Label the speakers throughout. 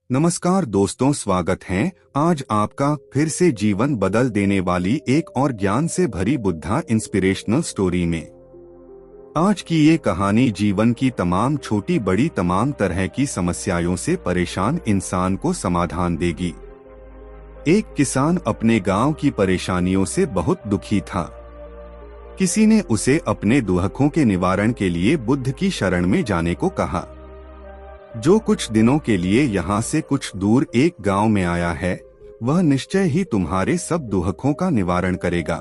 Speaker 1: नमस्कार दोस्तों, स्वागत है आज आपका फिर से जीवन बदल देने वाली एक और ज्ञान से भरी बुद्धा इंस्पिरेशनल स्टोरी में। आज की ये कहानी जीवन की तमाम छोटी बड़ी तमाम तरह की समस्याओं से परेशान इंसान को समाधान देगी। एक किसान अपने गांव की परेशानियों से बहुत दुखी था। किसी ने उसे अपने दुखों के निवारण के लिए बुद्ध की शरण में जाने को कहा, जो कुछ दिनों के लिए यहाँ से कुछ दूर एक गांव में आया है, वह निश्चय ही तुम्हारे सब दुखों का निवारण करेगा।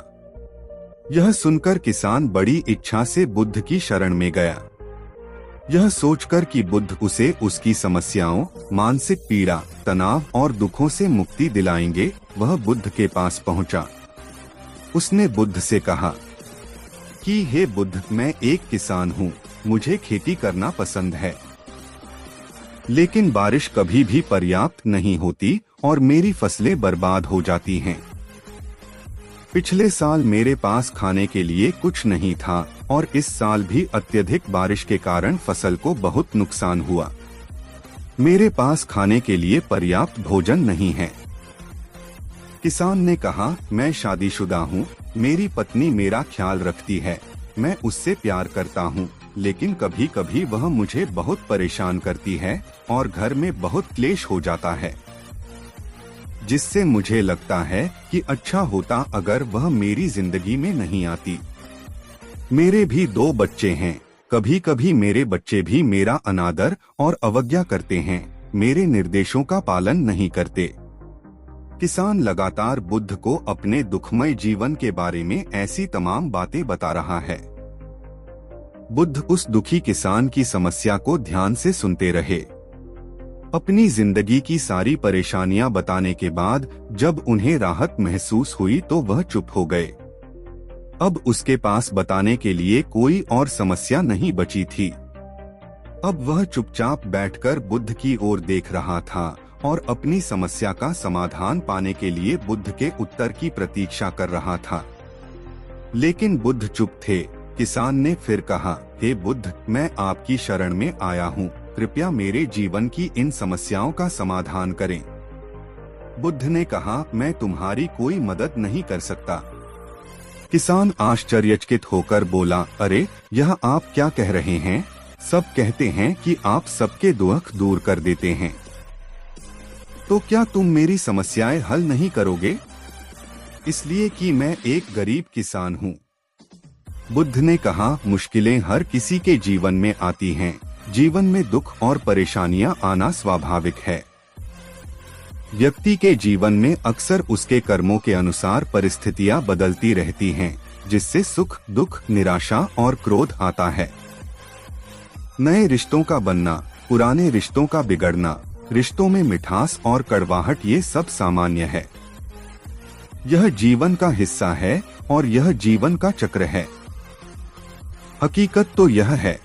Speaker 1: यह सुनकर किसान बड़ी इच्छा से बुद्ध की शरण में गया। यह सोचकर कि बुद्ध उसे उसकी समस्याओं, मानसिक पीड़ा, तनाव और दुखों से मुक्ति दिलाएंगे, वह बुद्ध के पास पहुंचा। उसने बुद्ध से कहा कि हे बुद्ध, मैं एक किसान हूँ, मुझे खेती करना पसंद है, लेकिन बारिश कभी भी पर्याप्त नहीं होती और मेरी फसलें बर्बाद हो जाती हैं। पिछले साल मेरे पास खाने के लिए कुछ नहीं था और इस साल भी अत्यधिक बारिश के कारण फसल को बहुत नुकसान हुआ। मेरे पास खाने के लिए पर्याप्त भोजन नहीं है। किसान ने कहा, मैं शादीशुदा हूँ, मेरी पत्नी मेरा ख्याल रखती है, मैं उससे प्यार करता हूँ, लेकिन कभी कभी वह मुझे बहुत परेशान करती है और घर में बहुत क्लेश हो जाता है, जिससे मुझे लगता है कि अच्छा होता अगर वह मेरी जिंदगी में नहीं आती। मेरे भी 2 बच्चे हैं, कभी कभी मेरे बच्चे भी मेरा अनादर और अवज्ञा करते हैं, मेरे निर्देशों का पालन नहीं करते। किसान लगातार बुद्ध को अपने दुखमय जीवन के बारे में ऐसी तमाम बातें बता रहा है। बुद्ध उस दुखी किसान की समस्या को ध्यान से सुनते रहे। अपनी जिंदगी की सारी परेशानियां बताने के बाद जब उन्हें राहत महसूस हुई तो वह चुप हो गए। अब उसके पास बताने के लिए कोई और समस्या नहीं बची थी। अब वह चुपचाप बैठकर बुद्ध की ओर देख रहा था और अपनी समस्या का समाधान पाने के लिए बुद्ध के उत्तर की प्रतीक्षा कर रहा था। लेकिन बुद्ध चुप थे। किसान ने फिर कहा, हे बुद्ध, मैं आपकी शरण में आया हूँ, कृपया मेरे जीवन की इन समस्याओं का समाधान करें। बुद्ध ने कहा, मैं तुम्हारी कोई मदद नहीं कर सकता। किसान आश्चर्यचकित होकर बोला, अरे, यह आप क्या कह रहे हैं? सब कहते हैं कि आप सबके दुख दूर कर देते हैं, तो क्या तुम मेरी समस्याएं हल नहीं करोगे? इसलिए कि मैं एक गरीब किसान हूँ। बुद्ध ने कहा, मुश्किलें हर किसी के जीवन में आती हैं, जीवन में दुख और परेशानियां आना स्वाभाविक है। व्यक्ति के जीवन में अक्सर उसके कर्मों के अनुसार परिस्थितियां बदलती रहती हैं, जिससे सुख, दुख, निराशा और क्रोध आता है। नए रिश्तों का बनना, पुराने रिश्तों का बिगड़ना, रिश्तों में मिठास और कड़वाहट, ये सब सामान्य है। यह जीवन का हिस्सा है और यह जीवन का चक्र है। हकीकत तो यह है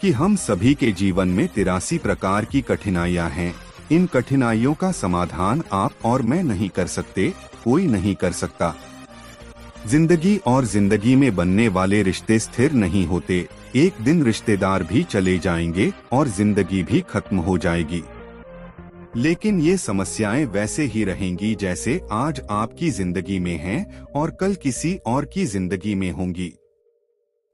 Speaker 1: कि हम सभी के जीवन में 83 प्रकार की कठिनाइयां हैं। इन कठिनाइयों का समाधान आप और मैं नहीं कर सकते, कोई नहीं कर सकता। जिंदगी और जिंदगी में बनने वाले रिश्ते स्थिर नहीं होते। एक दिन रिश्तेदार भी चले जाएंगे और जिंदगी भी खत्म हो जाएगी। लेकिन ये समस्याएं वैसे ही रहेंगी जैसे आज आपकी जिंदगी में हैं और कल किसी और की जिंदगी में होंगी।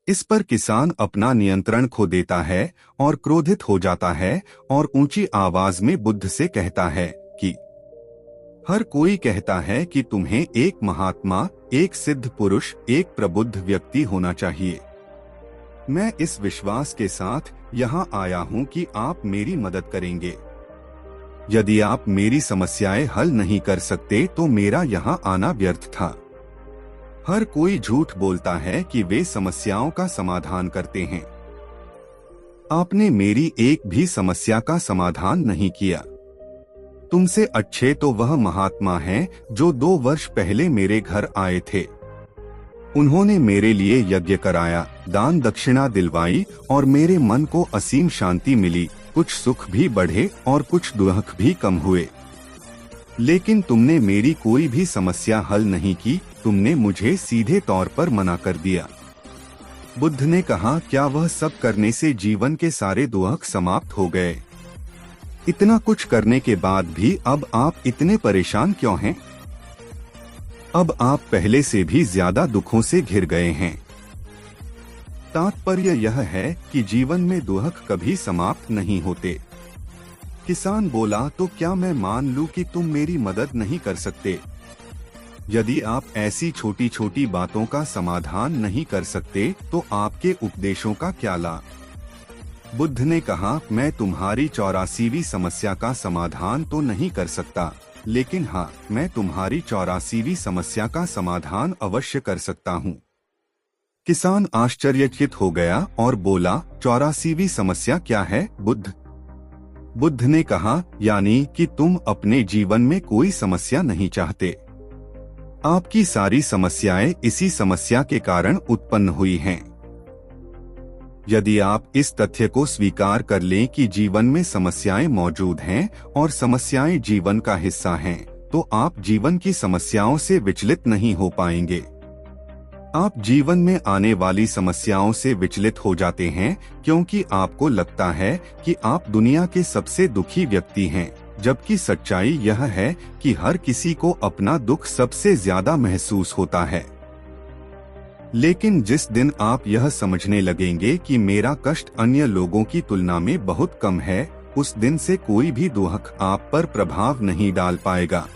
Speaker 1: इस पर किसान अपना नियंत्रण खो देता है और क्रोधित हो जाता है और ऊंची आवाज में बुद्ध से कहता है कि हर कोई कहता है कि तुम्हें एक महात्मा, एक सिद्ध पुरुष, एक प्रबुद्ध व्यक्ति होना चाहिए। मैं इस विश्वास के साथ यहाँ आया हूँ कि आप मेरी मदद करेंगे। यदि आप मेरी समस्याएं हल नहीं कर सकते तो मेरा यहाँ आना व्यर्थ था। हर कोई झूठ बोलता है कि वे समस्याओं का समाधान करते हैं। आपने मेरी एक भी समस्या का समाधान नहीं किया। तुमसे अच्छे तो वह महात्मा हैं जो 2 वर्ष पहले मेरे घर आए थे। उन्होंने मेरे लिए यज्ञ कराया, दान दक्षिणा दिलवाई और मेरे मन को असीम शांति मिली। कुछ सुख भी बढ़े और कुछ दुख भी कम हुए। लेकिन तुमने मेरी कोई भी समस्या हल नहीं की, तुमने मुझे सीधे तौर पर मना कर दिया। बुद्ध ने कहा, क्या वह सब करने से जीवन के सारे दुख समाप्त हो गए? इतना कुछ करने के बाद भी अब आप इतने परेशान क्यों हैं? अब आप पहले से भी ज्यादा दुखों से घिर गए हैं। तात्पर्य यह है कि जीवन में दुख कभी समाप्त नहीं होते। किसान बोला, तो क्या मैं मान लूं कि तुम मेरी मदद नहीं कर सकते? यदि आप ऐसी छोटी छोटी बातों का समाधान नहीं कर सकते तो आपके उपदेशों का क्या लाभ? बुद्ध ने कहा, मैं तुम्हारी 84वीं समस्या का समाधान तो नहीं कर सकता, लेकिन हाँ, मैं तुम्हारी 84वीं समस्या का समाधान अवश्य कर सकता हूँ। किसान आश्चर्यचकित हो गया और बोला, 84वीं समस्या क्या है बुद्ध? बुद्ध ने कहा, यानी कि तुम अपने जीवन में कोई समस्या नहीं चाहते। आपकी सारी समस्याएं इसी समस्या के कारण उत्पन्न हुई हैं। यदि आप इस तथ्य को स्वीकार कर लें कि जीवन में समस्याएं मौजूद हैं और समस्याएं जीवन का हिस्सा हैं, तो आप जीवन की समस्याओं से विचलित नहीं हो पाएंगे। आप जीवन में आने वाली समस्याओं से विचलित हो जाते हैं क्योंकि आपको लगता है कि आप दुनिया के सबसे दुखी व्यक्ति हैं, जबकि सच्चाई यह है कि हर किसी को अपना दुख सबसे ज्यादा महसूस होता है। लेकिन जिस दिन आप यह समझने लगेंगे कि मेरा कष्ट अन्य लोगों की तुलना में बहुत कम है, उस दिन से कोई भी दुख आप पर प्रभाव नहीं डाल पाएगा।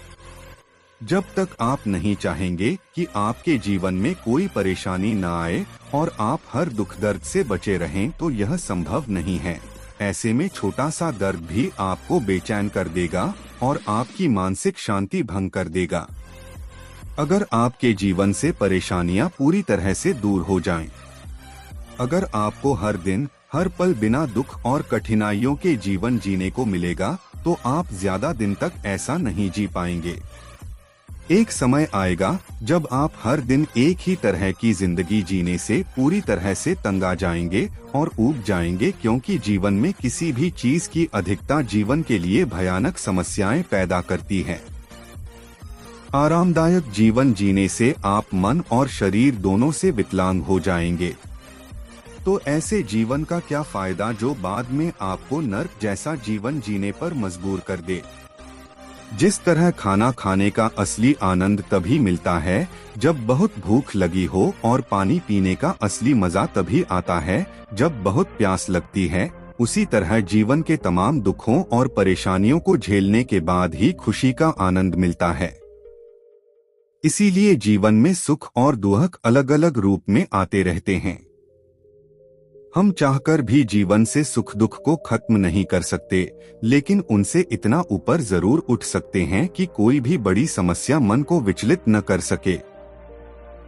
Speaker 1: जब तक आप नहीं चाहेंगे कि आपके जीवन में कोई परेशानी न आए और आप हर दुख दर्द से बचे रहें, तो यह संभव नहीं है। ऐसे में छोटा सा दर्द भी आपको बेचैन कर देगा और आपकी मानसिक शांति भंग कर देगा। अगर आपके जीवन से परेशानियां पूरी तरह से दूर हो जाएं, अगर आपको हर दिन हर पल बिना दुख और कठिनाइयों के जीवन जीने को मिलेगा, तो आप ज्यादा दिन तक ऐसा नहीं जी पाएंगे। एक समय आएगा जब आप हर दिन एक ही तरह की जिंदगी जीने से पूरी तरह से तंग आ जाएंगे और ऊब जाएंगे, क्योंकि जीवन में किसी भी चीज की अधिकता जीवन के लिए भयानक समस्याएं पैदा करती है। आरामदायक जीवन जीने से आप मन और शरीर दोनों से विकलांग हो जाएंगे। तो ऐसे जीवन का क्या फायदा जो बाद में आपको नर्क जैसा जीवन जीने पर मजबूर कर दे। जिस तरह खाना खाने का असली आनंद तभी मिलता है जब बहुत भूख लगी हो, और पानी पीने का असली मजा तभी आता है जब बहुत प्यास लगती है, उसी तरह जीवन के तमाम दुखों और परेशानियों को झेलने के बाद ही खुशी का आनंद मिलता है। इसीलिए जीवन में सुख और दुख अलग अलग रूप में आते रहते हैं। हम चाहकर भी जीवन से सुख दुख को खत्म नहीं कर सकते, लेकिन उनसे इतना ऊपर जरूर उठ सकते हैं कि कोई भी बड़ी समस्या मन को विचलित न कर सके।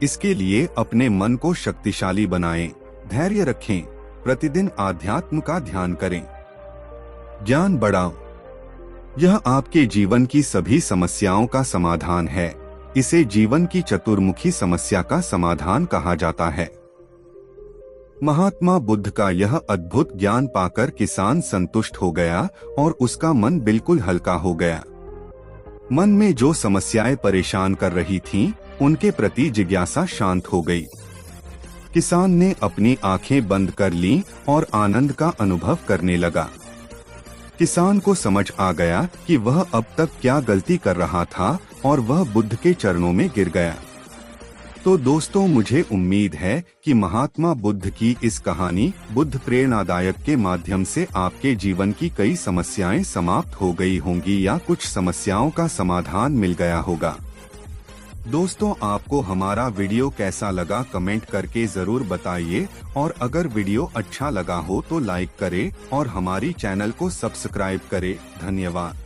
Speaker 1: इसके लिए अपने मन को शक्तिशाली बनाएं, धैर्य रखें, प्रतिदिन आध्यात्म का ध्यान करें, ज्ञान बढ़ाओ। यह आपके जीवन की सभी समस्याओं का समाधान है। इसे जीवन की चतुर्मुखी समस्या का समाधान कहा जाता है। महात्मा बुद्ध का यह अद्भुत ज्ञान पाकर किसान संतुष्ट हो गया और उसका मन बिल्कुल हल्का हो गया। मन में जो समस्याएं परेशान कर रही थीं, उनके प्रति जिज्ञासा शांत हो गई। किसान ने अपनी आंखें बंद कर लीं और आनंद का अनुभव करने लगा। किसान को समझ आ गया कि वह अब तक क्या गलती कर रहा था और वह बुद्ध के चरणों में गिर गया। तो दोस्तों, मुझे उम्मीद है कि महात्मा बुद्ध की इस कहानी बुद्ध प्रेरणादायक के माध्यम से आपके जीवन की कई समस्याएं समाप्त हो गई होंगी या कुछ समस्याओं का समाधान मिल गया होगा। दोस्तों, आपको हमारा वीडियो कैसा लगा कमेंट करके जरूर बताइए, और अगर वीडियो अच्छा लगा हो तो लाइक करें और हमारी चैनल को सब्सक्राइब करें। धन्यवाद।